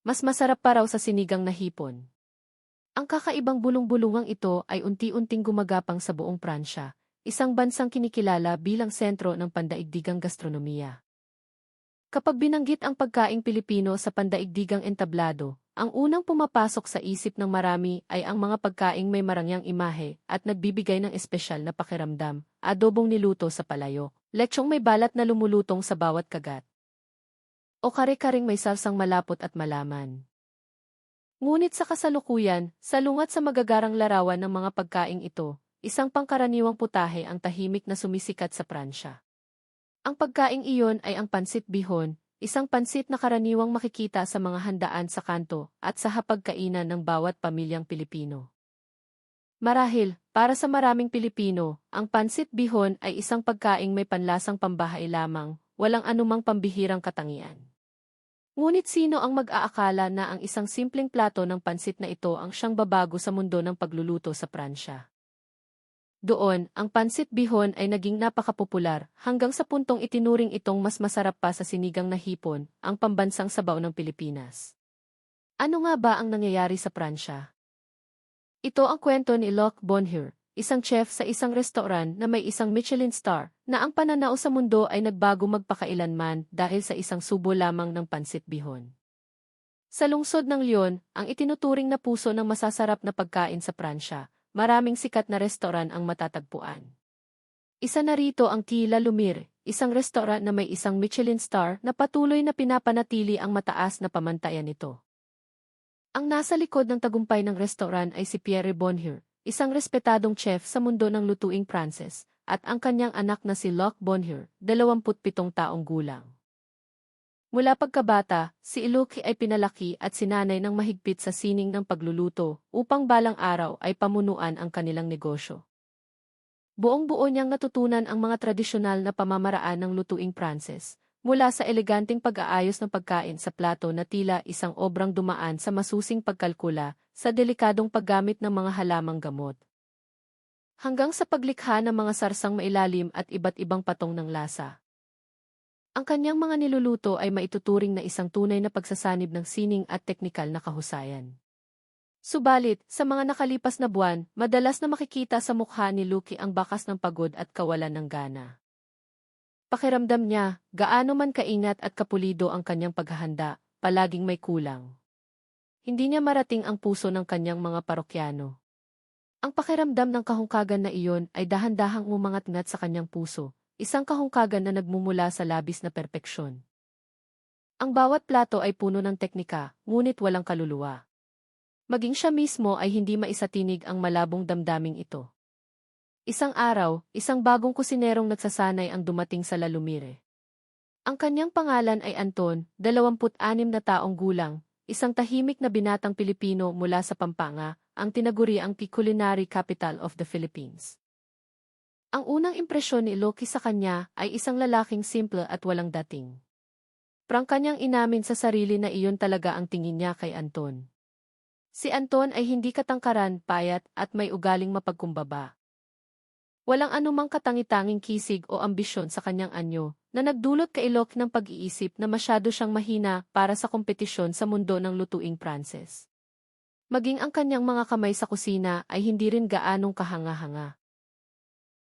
Mas masarap pa raw sa sinigang na hipon. Ang kakaibang bulong-bulungang ito ay unti-unting gumagapang sa buong Pransya, isang bansang kinikilala bilang sentro ng pandaigdigang gastronomiya. Kapag binanggit ang pagkaing Pilipino sa pandaigdigang entablado, ang unang pumapasok sa isip ng marami ay ang mga pagkaing may marangyang imahe at nagbibigay ng espesyal na pakiramdam, adobong niluto sa palayok, lechong may balat na lumulutong sa bawat kagat, o kare-karing may salsang malapot at malaman. Ngunit sa kasalukuyan, salungat sa magagarang larawan ng mga pagkaing ito, isang pangkaraniwang putahe ang tahimik na sumisikat sa Pransya. Ang pagkaing iyon ay ang pansit bihon, isang pansit na karaniwang makikita sa mga handaan sa kanto at sa hapagkainan ng bawat pamilyang Pilipino. Marahil, para sa maraming Pilipino, ang pansit bihon ay isang pagkaing may panlasang pambahay lamang, walang anumang pambihirang katangian. Ngunit sino ang mag-aakala na ang isang simpleng plato ng pansit na ito ang siyang babago sa mundo ng pagluluto sa Pransya? Doon, ang pansit bihon ay naging napakapopular hanggang sa puntong itinuring itong mas masarap pa sa sinigang na hipon, ang pambansang sabaw ng Pilipinas. Ano nga ba ang nangyayari sa Pransya? Ito ang kwento ni Luc Bonheur, isang chef sa isang restaurant na may isang Michelin star, na ang pananaw sa mundo ay nagbago magpakailanman dahil sa isang subo lamang ng pansit bihon. Sa lungsod ng Lyon, ang itinuturing na puso ng masasarap na pagkain sa Pransya, maraming sikat na restoran ang matatagpuan. Isa na rito ang Tila Lumire, isang restaurant na may isang Michelin star na patuloy na pinapanatili ang mataas na pamantayan nito. Ang nasa likod ng tagumpay ng restaurant ay si Pierre Bonheur, isang respetadong chef sa mundo ng lutuing Pranses, at ang kanyang anak na si Luc Bonheur, 27 taong gulang. Mula pagkabata, si Luc ay pinalaki at sinanay ng mahigpit sa sining ng pagluluto upang balang araw ay pamunuan ang kanilang negosyo. Buong-buo niyang natutunan ang mga tradisyonal na pamamaraan ng lutuing Pranses, mula sa eleganteng pag-aayos ng pagkain sa plato na tila isang obrang dumaan sa masusing pagkalkula, sa delikadong paggamit ng mga halamang gamot, hanggang sa paglikha ng mga sarsang mailalim at iba't ibang patong ng lasa. Ang kanyang mga niluluto ay maituturing na isang tunay na pagsasanib ng sining at teknikal na kahusayan. Subalit, sa mga nakalipas na buwan, madalas na makikita sa mukha ni Luc ang bakas ng pagod at kawalan ng gana. Pakiramdam niya, gaano man kaingat at kapulido ang kanyang paghahanda, palaging may kulang. Hindi niya marating ang puso ng kanyang mga parokyano. Ang pakiramdam ng kahungkagan na iyon ay dahan-dahang umangat-ngat sa kanyang puso, isang kahungkagan na nagmumula sa labis na perpeksyon. Ang bawat plato ay puno ng teknika, ngunit walang kaluluwa. Maging siya mismo ay hindi maisatinig ang malabong damdaming ito. Isang araw, isang bagong kusinerong nagsasanay ang dumating sa La Lumire. Ang kanyang pangalan ay Anton, 26 na taong gulang, isang tahimik na binatang Pilipino mula sa Pampanga, ang tinaguriang culinary capital of the Philippines. Ang unang impresyon ni Luc sa kanya ay isang lalaking simple at walang dating. Prangka niyang inamin sa sarili na iyon talaga ang tingin niya kay Anton. Si Anton ay hindi katangkaran, payat at may ugaling mapagkumbaba. Walang anumang katangi-tanging kisig o ambisyon sa kanyang anyo, na nagdulot kay Luc ng pag-iisip na masyado siyang mahina para sa kompetisyon sa mundo ng lutuing Pranses. Maging ang kanyang mga kamay sa kusina ay hindi rin gaanong kahanga-hanga.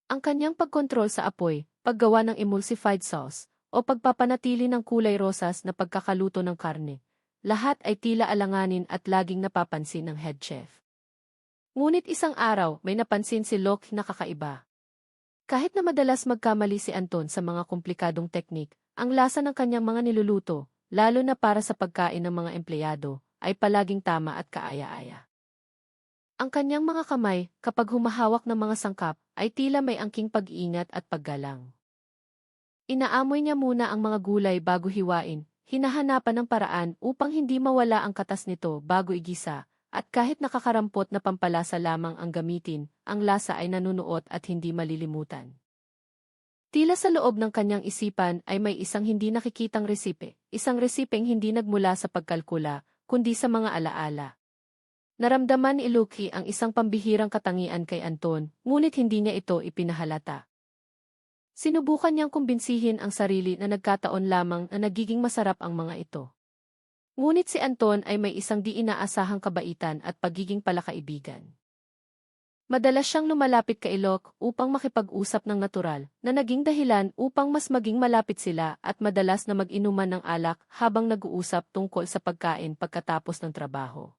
Ang kanyang pagkontrol sa apoy, paggawa ng emulsified sauce, o pagpapanatili ng kulay rosas na pagkakaluto ng karne, lahat ay tila alanganin at laging napapansin ng head chef. Ngunit isang araw, may napansin si Luc na kakaiba. Kahit na madalas magkamali si Anton sa mga komplikadong teknik, ang lasa ng kanyang mga niluluto, lalo na para sa pagkain ng mga empleyado, ay palaging tama at kaaya-aya. Ang kanyang mga kamay, kapag humahawak ng mga sangkap, ay tila may angking pag-iingat at paggalang. Inaamoy niya muna ang mga gulay bago hiwain, hinahanapan ng paraan upang hindi mawala ang katas nito bago igisa, at kahit nakakarampot na pampalasa lamang ang gamitin, ang lasa ay nanunuot at hindi malilimutan. Tila sa loob ng kanyang isipan ay may isang hindi nakikitang resipe, isang resipeng hindi nagmula sa pagkalkula, kundi sa mga alaala. Naramdaman ni Luc ang isang pambihirang katangian kay Anton, ngunit hindi niya ito ipinahalata. Sinubukan niyang kumbinsihin ang sarili na nagkataon lamang na nagiging masarap ang mga ito. Ngunit si Anton ay may isang di inaasahang kabaitan at pagiging palakaibigan. Madalas siyang lumalapit kay Locke upang makipag-usap ng natural, na naging dahilan upang mas maging malapit sila at madalas na mag-inuman ng alak habang nag-uusap tungkol sa pagkain pagkatapos ng trabaho.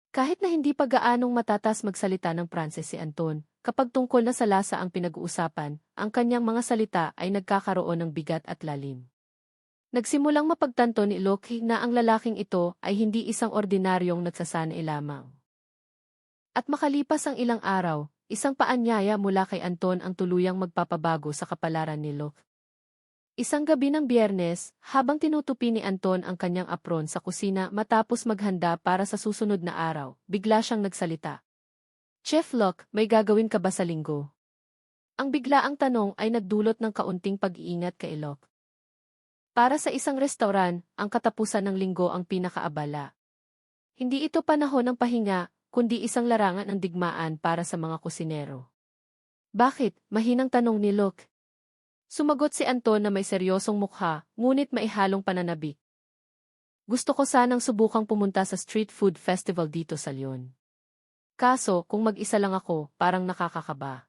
Kahit na hindi pa gaanong matatas magsalita ng Pranses si Anton, kapag tungkol na sa lasa ang pinag-uusapan, ang kanyang mga salita ay nagkakaroon ng bigat at lalim. Nagsimulang mapagtanto ni Locke na ang lalaking ito ay hindi isang ordinaryong nagsasanay lamang. At makalipas ang ilang araw, isang paanyaya mula kay Anton ang tuluyang magpapabago sa kapalaran ni Locke. Isang gabi ng Biyernes, habang tinutupi ni Anton ang kanyang apron sa kusina matapos maghanda para sa susunod na araw, bigla siyang nagsalita. "Chef Locke, may gagawin ka ba sa linggo?" Ang biglaang tanong ay nagdulot ng kaunting pag-iingat kay Locke. Para sa isang restauran, ang katapusan ng linggo ang pinakaabala. Hindi ito panahon ng pahinga, kundi isang larangan ng digmaan para sa mga kusinero. "Bakit?" mahinang tanong ni Locke. Sumagot si Anton na may seryosong mukha, ngunit maihalong pananabik. "Gusto ko sanang subukang pumunta sa street food festival dito sa Lyon. Kaso, kung mag-isa lang ako, parang nakakakaba."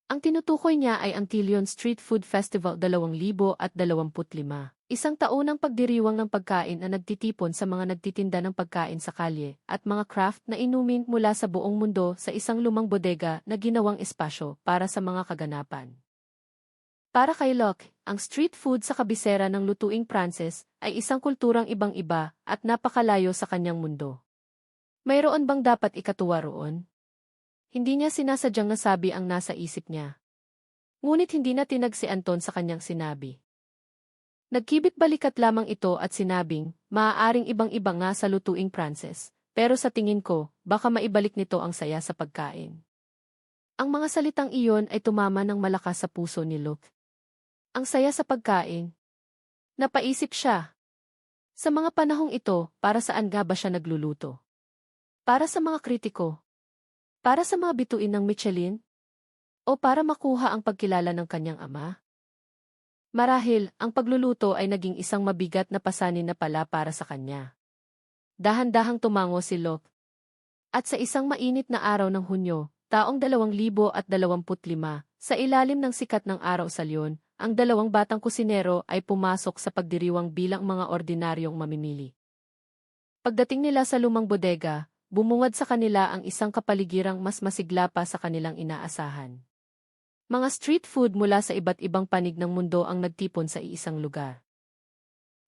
Ang tinutukoy niya ay ang Tilion Street Food Festival 2025, isang taunang pagdiriwang ng pagkain na nagtitipon sa mga nagtitinda ng pagkain sa kalye at mga craft na inumin mula sa buong mundo sa isang lumang bodega na ginawang espasyo para sa mga kaganapan. Para kay Locke, ang street food sa kabisera ng lutuing Pranses ay isang kulturang ibang-iba at napakalayo sa kanyang mundo. Mayroon bang dapat ikatuwa roon? Hindi niya sinasadyang nasabi ang nasa isip niya. Ngunit hindi na tinag si Anton sa kanyang sinabi. Nagkibit balikat lamang ito at sinabing, maaaring ibang-iba nga sa lutuing Pranses, pero sa tingin ko, baka maibalik nito ang saya sa pagkain. Ang mga salitang iyon ay tumama ng malakas sa puso ni Locke. Ang saya sa pagkain. Napaisip siya. Sa mga panahong ito, para saan nga ba siya nagluluto? Para sa mga kritiko? Para sa mga bituin ng Michelin? O para makuha ang pagkilala ng kanyang ama? Marahil, ang pagluluto ay naging isang mabigat na pasanin na pala para sa kanya. Dahan-dahang tumango si Locke. At sa isang mainit na araw ng Hunyo, taong 2025, sa ilalim ng sikat ng araw sa Lyon, ang dalawang batang kusinero ay pumasok sa pagdiriwang bilang mga ordinaryong mamimili. Pagdating nila sa lumang bodega, bumungad sa kanila ang isang kapaligirang mas masigla pa sa kanilang inaasahan. Mga street food mula sa iba't ibang panig ng mundo ang nagtipon sa iisang lugar.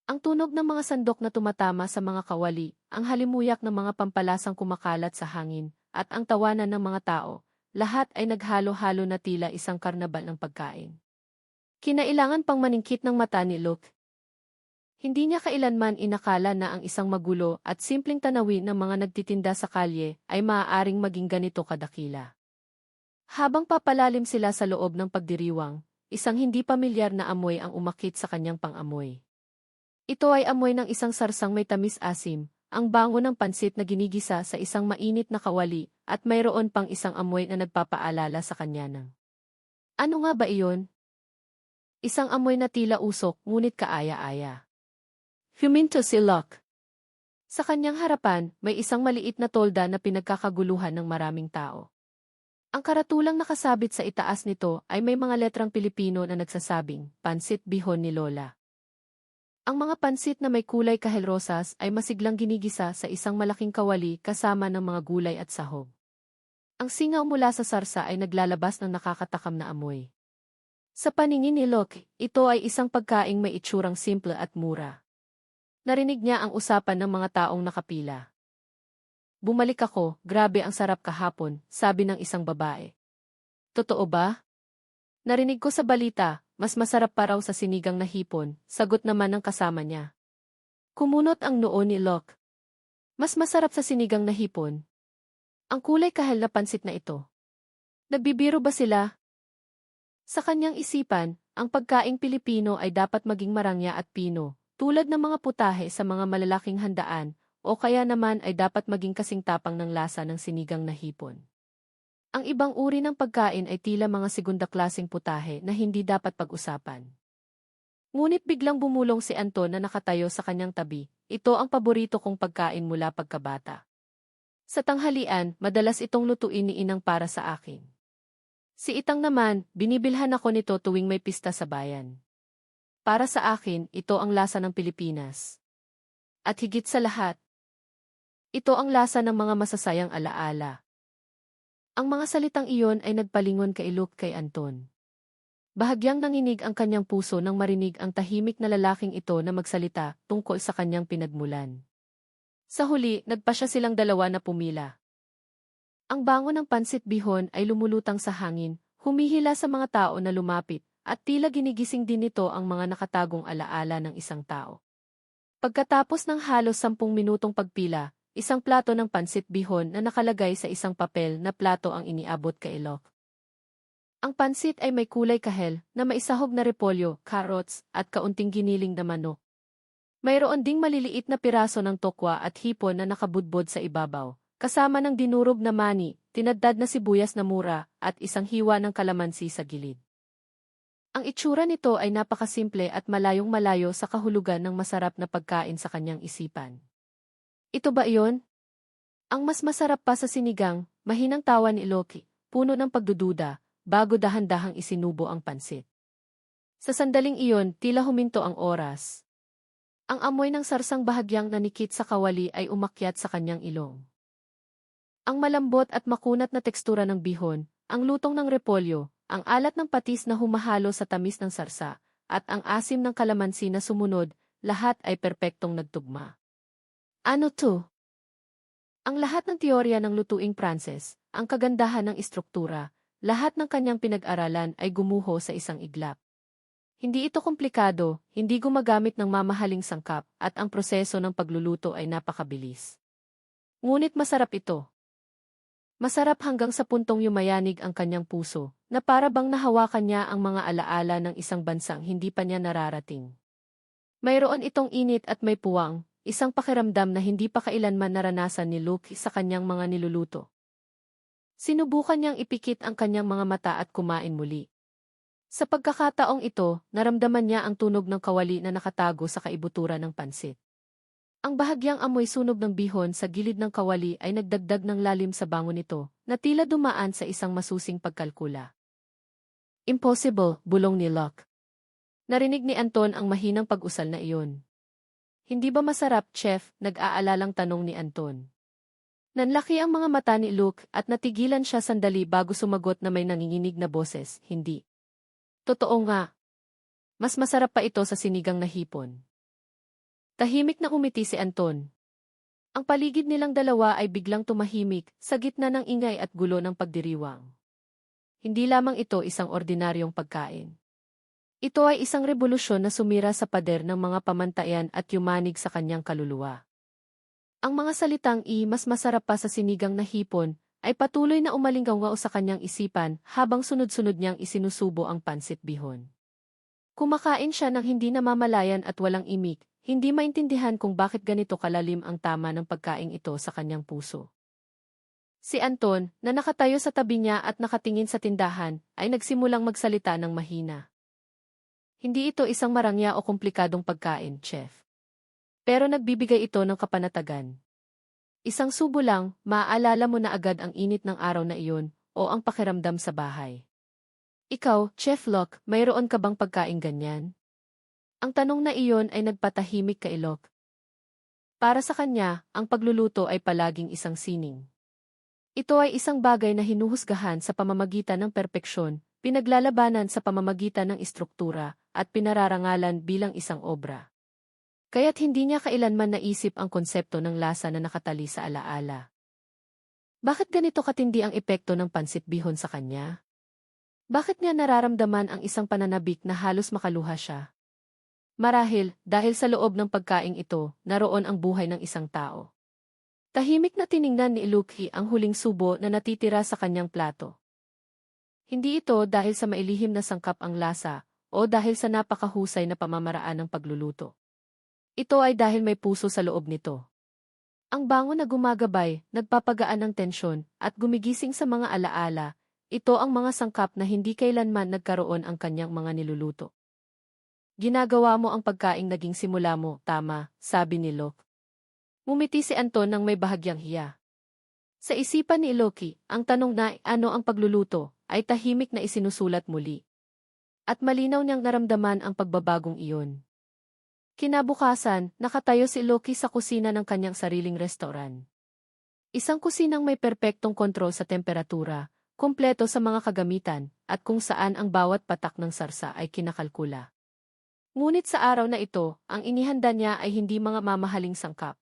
Ang tunog ng mga sandok na tumatama sa mga kawali, ang halimuyak ng mga pampalasang kumakalat sa hangin, at ang tawanan ng mga tao, lahat ay naghalo-halo na tila isang karnabal ng pagkain. Kinailangan pang maningkit ng mata ni Locke. Hindi niya kailanman inakala na ang isang magulo at simpleng tanawin ng mga nagtitinda sa kalye ay maaaring maging ganito kadakila. Habang papalalim sila sa loob ng pagdiriwang, isang hindi pamilyar na amoy ang umakit sa kanyang pang-amoy. Ito ay amoy ng isang sarsang may tamis-asim, ang bango ng pansit na ginigisa sa isang mainit na kawali, at mayroon pang isang amoy na nagpapaalala sa kanya ng, ano nga ba iyon? Isang amoy na tila usok ngunit kaaya-aya. Huminto si Locke. Sa kanyang harapan, may isang maliit na tolda na pinagkakaguluhan ng maraming tao. Ang karatulang nakasabit sa itaas nito ay may mga letrang Pilipino na nagsasabing, Pansit Bihon ni Lola. Ang mga pansit na may kulay kahel-rosas ay masiglang ginigisa sa isang malaking kawali kasama ng mga gulay at sahog. Ang singaw mula sa sarsa ay naglalabas ng nakakatakam na amoy. Sa paningin ni Locke, ito ay isang pagkaing may itsurang simple at mura. Narinig niya ang usapan ng mga taong nakapila. Bumalik ako, grabe ang sarap kahapon, sabi ng isang babae. Totoo ba? Narinig ko sa balita, mas masarap pa raw sa sinigang na hipon, sagot naman ng kasama niya. Kumunot ang noo ni Locke. Mas masarap sa sinigang na hipon? Ang kulay kahel na pansit na ito. Nagbibiro ba sila? Sa kanyang isipan, ang pagkaing Pilipino ay dapat maging marangya at pino, tulad ng mga putahe sa mga malalaking handaan, o kaya naman ay dapat maging kasing tapang ng lasa ng sinigang na hipon. Ang ibang uri ng pagkain ay tila mga segunda klaseng putahe na hindi dapat pag-usapan. Ngunit biglang bumulong si Anton na nakatayo sa kanyang tabi. Ito ang paborito kong pagkain mula pagkabata. Sa tanghalian, madalas itong lutuin ni Inang para sa akin. Si Itang naman, binibilhan ako nito tuwing may pista sa bayan. Para sa akin, ito ang lasa ng Pilipinas. At higit sa lahat, ito ang lasa ng mga masasayang alaala. Ang mga salitang iyon ay nagpalingon kay Luke kay Anton. Bahagyang nanginig ang kanyang puso nang marinig ang tahimik na lalaking ito na magsalita tungkol sa kanyang pinagmulan. Sa huli, nagpasya silang dalawa na pumila. Ang bango ng pansit bihon ay lumulutang sa hangin, humihila sa mga tao na lumapit, at tila ginigising din nito ang mga nakatagong alaala ng isang tao. Pagkatapos ng halos 10 minutong pagpila, isang plato ng pansit bihon na nakalagay sa isang papel na plato ang iniabot kay Locke. Ang pansit ay may kulay kahel na maisahog na repolyo, carrots, at kaunting giniling na manok. Mayroon ding maliliit na piraso ng tokwa at hipon na nakabudbod sa ibabaw, kasama ng dinurog na mani, tinadtad na sibuyas na mura, at isang hiwa ng kalamansi sa gilid. Ang itsura nito ay napakasimple at malayong-malayo sa kahulugan ng masarap na pagkain sa kanyang isipan. Ito ba iyon? Ang mas masarap pa sa sinigang, mahinang tawa ni Loki, puno ng pagdududa, bago dahan-dahang isinubo ang pansit. Sa sandaling iyon, tila huminto ang oras. Ang amoy ng sarsang bahagyang nanikit sa kawali ay umakyat sa kanyang ilong. Ang malambot at makunat na tekstura ng bihon, ang lutong ng repolyo, ang alat ng patis na humahalo sa tamis ng sarsa, at ang asim ng kalamansi na sumunod, lahat ay perpektong nagtugma. Ano to? Ang lahat ng teorya ng lutuing Pranses, ang kagandahan ng istruktura, lahat ng kanyang pinag-aralan ay gumuho sa isang iglap. Hindi ito komplikado, hindi gumagamit ng mamahaling sangkap, at ang proseso ng pagluluto ay napakabilis. Ngunit masarap ito. Masarap hanggang sa puntong yumayanig ang kanyang puso, na para bang nahawakan niya ang mga alaala ng isang bansang hindi pa niya nararating. Mayroon itong init at may puwang, isang pakiramdam na hindi pa kailanman naranasan ni Luke sa kanyang mga niluluto. Sinubukan niyang ipikit ang kanyang mga mata at kumain muli. Sa pagkakataong ito, naramdaman niya ang tunog ng kawali na nakatago sa kaibuturan ng pansit. Ang bahagyang amoy sunog ng bihon sa gilid ng kawali ay nagdagdag ng lalim sa bango nito, na tila dumaan sa isang masusing pagkalkula. Impossible, bulong ni Locke. Narinig ni Anton ang mahinang pag-usal na iyon. Hindi ba masarap, chef? Nag-aalalang tanong ni Anton. Nanlaki ang mga mata ni Luke at natigilan siya sandali bago sumagot na may nanginginig na boses, hindi. Totoo nga. Mas masarap pa ito sa sinigang na hipon. Tahimik na umiti si Anton. Ang paligid nilang dalawa ay biglang tumahimik sa gitna ng ingay at gulo ng pagdiriwang. Hindi lamang ito isang ordinaryong pagkain. Ito ay isang revolusyon na sumira sa pader ng mga pamantayan at yumanig sa kanyang kaluluwa. Ang mga salitang mas masarap pa sa sinigang na hipon ay patuloy na umalinggaw sa kanyang isipan habang sunod-sunod niyang isinusubo ang pansit bihon. Kumakain siya ng hindi namamalayan at walang imik, hindi maintindihan kung bakit ganito kalalim ang tama ng pagkaing ito sa kanyang puso. Si Anton, na nakatayo sa tabi niya at nakatingin sa tindahan, ay nagsimulang magsalita ng mahina. Hindi ito isang marangya o komplikadong pagkain, chef. Pero nagbibigay ito ng kapanatagan. Isang subo lang, maaalala mo na agad ang init ng araw na iyon, o ang pakiramdam sa bahay. Ikaw, Chef Locke, mayroon ka bang pagkain ganyan? Ang tanong na iyon ay nagpatahimik kay Locke. Para sa kanya, ang pagluluto ay palaging isang sining. Ito ay isang bagay na hinuhusgahan sa pamamagitan ng perpeksyon, pinaglalabanan sa pamamagitan ng istruktura, at pinararangalan bilang isang obra. Kaya't hindi niya kailanman naisip ang konsepto ng lasa na nakatali sa alaala. Bakit ganito katindi ang epekto ng pansit bihon sa kanya? Bakit niya nararamdaman ang isang pananabik na halos makaluha siya? Marahil, dahil sa loob ng pagkaing ito, naroon ang buhay ng isang tao. Tahimik na tiningnan ni Luke ang huling subo na natitira sa kanyang plato. Hindi ito dahil sa mailihim na sangkap ang lasa, o dahil sa napakahusay na pamamaraan ng pagluluto. Ito ay dahil may puso sa loob nito. Ang bango na gumagabay, nagpapagaan ng tensyon, at gumigising sa mga alaala, ito ang mga sangkap na hindi kailanman nagkaroon ang kanyang mga niluluto. Ginagawa mo ang pagkaing naging simula mo, tama, sabi ni Locke. Ngumiti si Anton nang may bahagyang hiya. Sa isipan ni Loki, ang tanong na ano ang pagluluto ay tahimik na isinusulat muli. At malinaw niyang naramdaman ang pagbabagong iyon. Kinabukasan, nakatayo si Loki sa kusina ng kanyang sariling restoran. Isang kusinang may perpektong kontrol sa temperatura, kumpleto sa mga kagamitan, at kung saan ang bawat patak ng sarsa ay kinakalkula. Ngunit sa araw na ito, ang inihanda niya ay hindi mga mamahaling sangkap.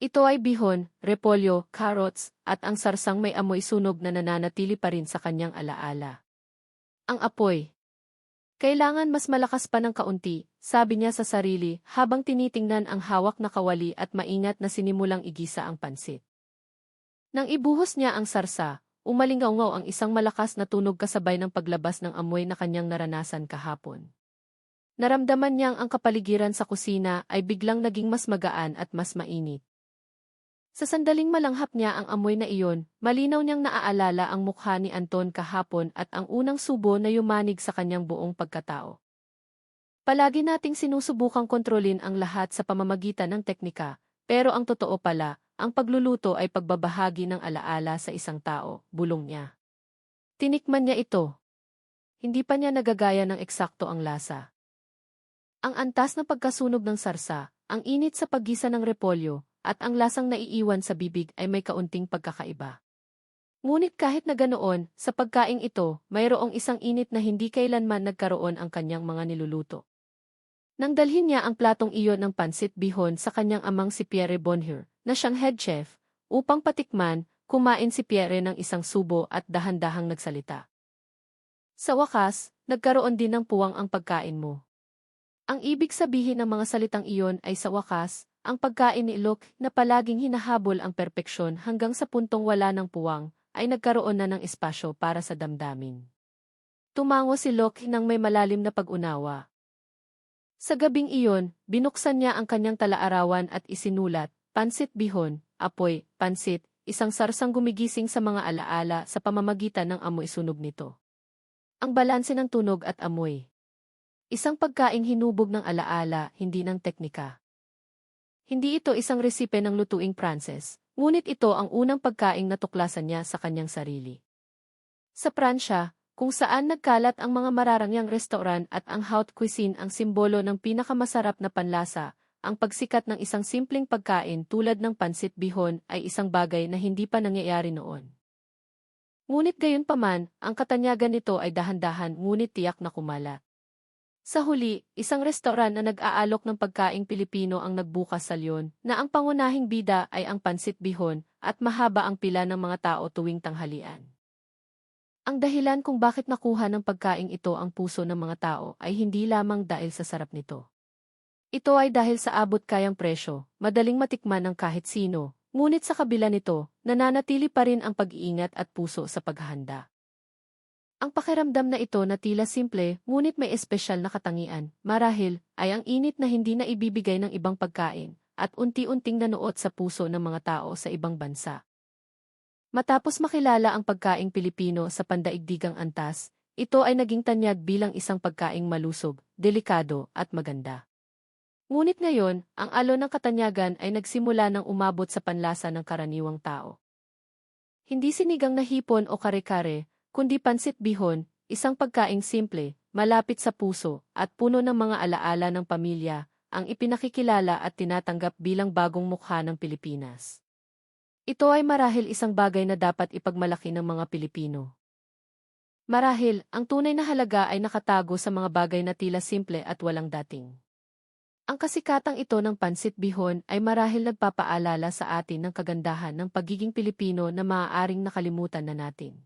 Ito ay bihon, repolyo, carrots, at ang sarsang may amoy sunog na nananatili pa rin sa kanyang alaala. Ang apoy. Kailangan mas malakas pa ng kaunti, sabi niya sa sarili habang tinitingnan ang hawak na kawali at maingat na sinimulang igisa ang pansit. Nang ibuhos niya ang sarsa, umalingaw-ngaw ang isang malakas na tunog kasabay ng paglabas ng amoy na kanyang naranasan kahapon. Naramdaman niyang ang kapaligiran sa kusina ay biglang naging mas magaan at mas mainit. Sa sandaling malanghap niya ang amoy na iyon, malinaw niyang naaalala ang mukha ni Anton kahapon at ang unang subo na yumanig sa kanyang buong pagkatao. Palagi nating sinusubukang kontrolin ang lahat sa pamamagitan ng teknika, pero ang totoo pala, ang pagluluto ay pagbabahagi ng alaala sa isang tao, bulong niya. Tinikman niya ito. Hindi pa niya nagagaya ng eksakto ang lasa. Ang antas na pagkasunog ng sarsa, ang init sa paggisa ng repolyo, at ang lasang naiiwan sa bibig ay may kaunting pagkakaiba. Ngunit kahit na ganoon, sa pagkaing ito, mayroong isang init na hindi kailanman nagkaroon ang kanyang mga niluluto. Nang dalhin niya ang platong iyon ng pansit bihon sa kanyang amang si Pierre Bonheur, na siyang head chef, upang patikman, kumain si Pierre ng isang subo at dahan-dahang nagsalita. Sa wakas, nagkaroon din ng puwang ang pagkain mo. Ang ibig sabihin ng mga salitang iyon ay sa wakas, ang pagkain ni Locke na palaging hinahabol ang perpeksyon hanggang sa puntong wala ng puwang, ay nagkaroon na ng espasyo para sa damdamin. Tumango si Locke nang may malalim na pag-unawa. Sa gabing iyon, binuksan niya ang kanyang talaarawan at isinulat, pansit bihon, apoy, pansit, isang sarsang gumigising sa mga alaala sa pamamagitan ng amoy sunog nito. Ang balanse ng tunog at amoy. Isang pagkaing hinubog ng alaala, hindi ng teknika. Hindi ito isang resipe ng lutuing Pranses, ngunit ito ang unang pagkaing natuklasan niya sa kanyang sarili. Sa Pransya, kung saan nagkalat ang mga mararangyang restoran at ang haute cuisine ang simbolo ng pinakamasarap na panlasa, ang pagsikat ng isang simpleng pagkain tulad ng pansit bihon ay isang bagay na hindi pa nangyayari noon. Ngunit gayunpaman, ang katanyagan nito ay dahan-dahan ngunit tiyak na kumalat. Sa huli, isang restoran na nag-aalok ng pagkaing Pilipino ang nagbukas sa Lyon, na ang pangunahing bida ay ang pansit bihon, at mahaba ang pila ng mga tao tuwing tanghalian. Ang dahilan kung bakit nakuha ng pagkaing ito ang puso ng mga tao ay hindi lamang dahil sa sarap nito. Ito ay dahil sa abot kayang presyo, madaling matikman ng kahit sino, ngunit sa kabila nito, nananatili pa rin ang pag-iingat at puso sa paghahanda. Ang pakiramdam na ito na tila simple, ngunit may espesyal na katangian, marahil, ay ang init na hindi na ibibigay ng ibang pagkain, at unti-unting nanuot sa puso ng mga tao sa ibang bansa. Matapos makilala ang pagkaing Pilipino sa pandaigdigang antas, ito ay naging tanyag bilang isang pagkaing malusog, delikado, at maganda. Ngunit ngayon, ang alon ng katanyagan ay nagsimula ng umabot sa panlasa ng karaniwang tao. Hindi sinigang na hipon o kare-kare, kundi pansit bihon, isang pagkaing simple, malapit sa puso, at puno ng mga alaala ng pamilya, ang ipinakikilala at tinatanggap bilang bagong mukha ng Pilipinas. Ito ay marahil isang bagay na dapat ipagmalaki ng mga Pilipino. Marahil, ang tunay na halaga ay nakatago sa mga bagay na tila simple at walang dating. Ang kasikatang ito ng pansit bihon ay marahil nagpapaalala sa atin ng kagandahan ng pagiging Pilipino na maaaring nakalimutan na natin.